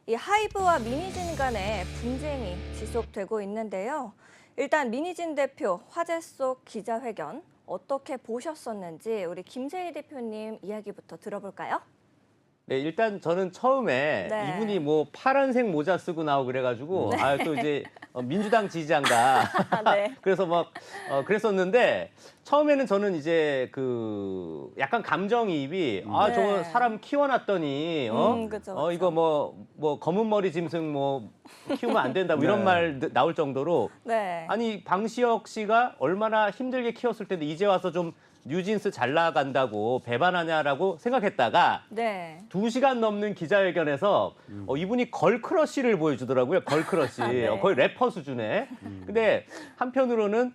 이 하이브와 미니진 간의 분쟁이 지속되고 있는데요. 일단 미니진 대표 화제 속 기자회견 어떻게 보셨었는지 우리 김세희 대표님 이야기부터 들어볼까요? 네, 일단 저는 처음에 네. 이분이 뭐 파란색 모자 쓰고 나오고 그래가지고 또 이제 민주당 지지자인가 네. 그래서 막 그랬었는데 처음에는 저는 이제 그 약간 감정이입이 네. 저거 사람 키워놨더니 그쵸. 이거 뭐 검은 머리 짐승 뭐 키우면 안 된다 뭐 이런 말 나올 정도로 네. 아니 방시혁 씨가 얼마나 힘들게 키웠을 텐데 이제 와서 좀 뉴진스 잘 나간다고 배반하냐라고 생각했다가 네. 2시간 넘는 기자회견에서 이분이 걸크러쉬를 보여주더라고요. 걸크러쉬. 네. 거의 래퍼 수준의. 근데 한편으로는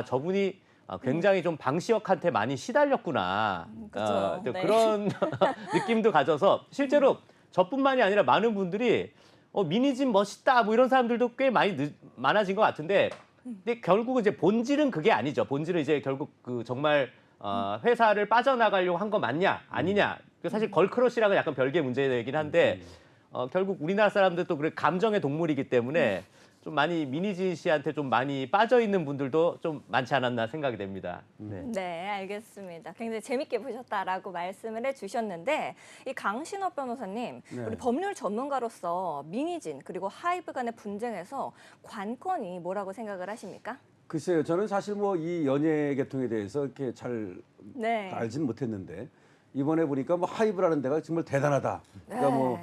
저분이 굉장히 좀 방시혁한테 많이 시달렸구나. 그쵸. 또 네. 그런 느낌도 가져서 실제로 저뿐만이 아니라 많은 분들이 미니진 멋있다 뭐 이런 사람들도 꽤 많아진 것 같은데 근데 결국은 이제 본질은 그게 아니죠. 본질은 이제 결국 그 정말 회사를 빠져나가려고 한 거 맞냐 아니냐. 사실 걸크러쉬랑은 약간 별개의 문제이긴 한데 결국 우리나라 사람들도 그래 감정의 동물이기 때문에 좀 많이 미니진 씨한테 좀 많이 빠져 있는 분들도 좀 많지 않았나 생각이 됩니다. 네. 네, 알겠습니다. 굉장히 재밌게 보셨다라고 말씀을 해주셨는데 이 강신업 변호사님, 우리 법률 전문가로서 미니진 그리고 하이브 간의 분쟁에서 관건이 뭐라고 생각을 하십니까? 글쎄요, 저는 사실 뭐 이 연예 계통에 대해서 이렇게 잘 네. 알지는 못했는데 이번에 보니까 뭐 하이브라는 데가 정말 대단하다. 그러니까 뭐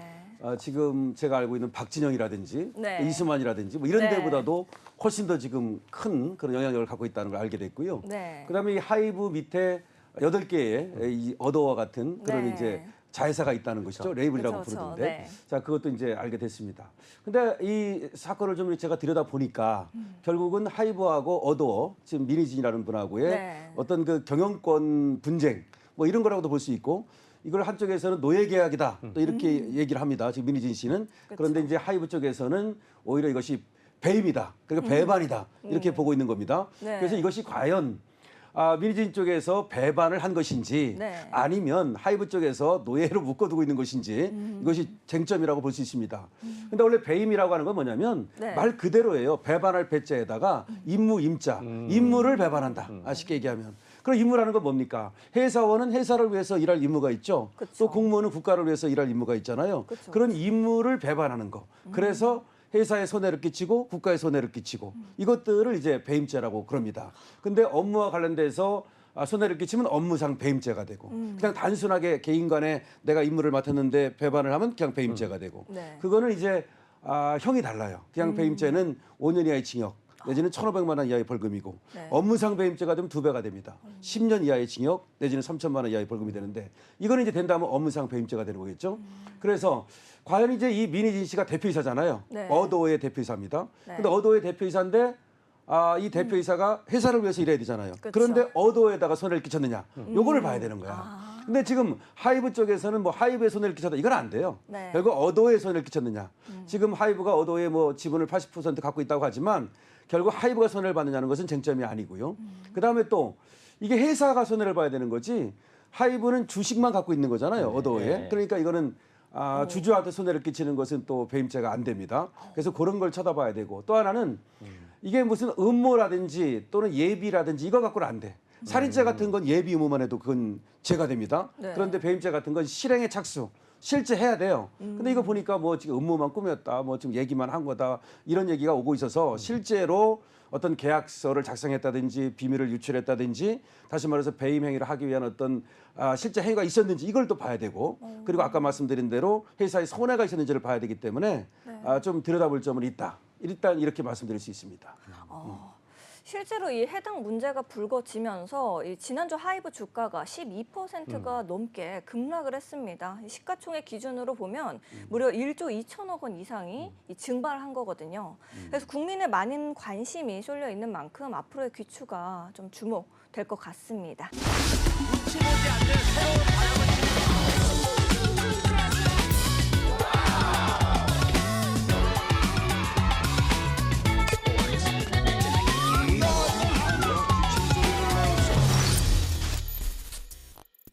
지금 제가 알고 있는 박진영이라든지 네. 이수만이라든지 뭐 이런 네. 데보다도 훨씬 더 지금 큰 그런 영향력을 갖고 있다는 걸 알게 됐고요. 네. 그다음에 이 하이브 밑에 8개의 이 어도와 같은 그런 네. 이제 자회사가 있다는 것이죠. 레이블이라고 그쵸, 부르던데. 네. 자, 그것도 이제 알게 됐습니다. 근데 이 사건을 좀 제가 들여다 보니까 결국은 하이브하고 어도, 지금 미니진이라는 분하고의 네. 어떤 그 경영권 분쟁 뭐 이런 거라고도 볼 수 있고 이걸 한쪽에서는 노예 계약이다. 또 이렇게 얘기를 합니다. 지금 미니진 씨는. 그런데 이제 하이브 쪽에서는 오히려 이것이 배임이다. 그러니까 배반이다. 이렇게 보고 있는 겁니다. 네. 그래서 이것이 과연 미니진 쪽에서 배반을 한 것인지 네. 아니면 하이브 쪽에서 노예로 묶어두고 있는 것인지 이것이 쟁점이라고 볼 수 있습니다. 근데 원래 배임이라고 하는 건 뭐냐면 네. 말 그대로예요. 배반할 배자에다가 임무 임자, 임무를 배반한다. 쉽게 얘기하면. 그럼 임무라는 건 뭡니까? 회사원은 회사를 위해서 일할 임무가 있죠. 그쵸. 또 공무원은 국가를 위해서 일할 임무가 있잖아요. 그쵸. 그런 임무를 배반하는 거. 그래서 회사에 손해를 끼치고 국가에 손해를 끼치고 이것들을 이제 배임죄라고 그럽니다. 근데 업무와 관련돼서 손해를 끼치면 업무상 배임죄가 되고 그냥 단순하게 개인 간에 내가 임무를 맡았는데 배반을 하면 그냥 배임죄가 되고 네. 그거는 이제 형이 달라요. 그냥 배임죄는 5년 이하의 징역 내지는 1,500만 원 이하의 벌금이고 네. 업무상 배임죄가 되면 2배가 됩니다. 10년 이하의 징역 내지는 3천만 원 이하의 벌금이 되는데 이거는 이제 된다면 업무상 배임죄가 되는 거겠죠. 그래서 과연 이제 이 미니진 씨가 대표이사잖아요. 네. 어도의 대표이사입니다. 네. 근데 어도의 대표이사인데 이 대표이사가 회사를 위해서 일해야 되잖아요. 그쵸. 그런데 어도에다가 손해를 끼쳤느냐. 요거를 봐야 되는 거야. 근데 지금 하이브 쪽에서는 뭐 하이브에 손해를 끼쳤다. 이건 안 돼요. 네. 결국 어도에 손해를 끼쳤느냐. 지금 하이브가 어도에 뭐 지분을 80% 갖고 있다고 하지만 결국 하이브가 손해를 받느냐는 것은 쟁점이 아니고요. 그다음에 또 이게 회사가 손해를 봐야 되는 거지 하이브는 주식만 갖고 있는 거잖아요. 어도에. 그러니까 이거는 주주한테 손해를 끼치는 것은 또 배임죄가 안 됩니다. 그래서 그런 걸 쳐다봐야 되고 또 하나는 이게 무슨 음모라든지 또는 예비라든지 이거 갖고는 안 돼. 살인죄 같은 건 예비 의무만 해도 그건 죄가 됩니다. 네. 그런데 배임죄 같은 건 실행의 착수. 실제 해야 돼요. 근데 이거 보니까 뭐 지금 음모만 꾸몄다, 뭐 지금 얘기만 한 거다 이런 얘기가 오고 있어서 실제로 어떤 계약서를 작성했다든지 비밀을 유출했다든지 다시 말해서 배임 행위를 하기 위한 어떤 실제 행위가 있었는지 이걸 또 봐야 되고 그리고 아까 말씀드린 대로 회사에 손해가 있었는지를 봐야 되기 때문에 좀 들여다볼 점은 있다. 일단 이렇게 말씀드릴 수 있습니다. 실제로 이 해당 문제가 불거지면서 이 지난주 하이브 주가가 12%가 넘게 급락을 했습니다. 시가총액 기준으로 보면 무려 1조 2천억 원 이상이 증발한 거거든요. 그래서 국민의 많은 관심이 쏠려 있는 만큼 앞으로의 귀추가 좀 주목될 것 같습니다. 눈치 보지 않는 새로운 방향을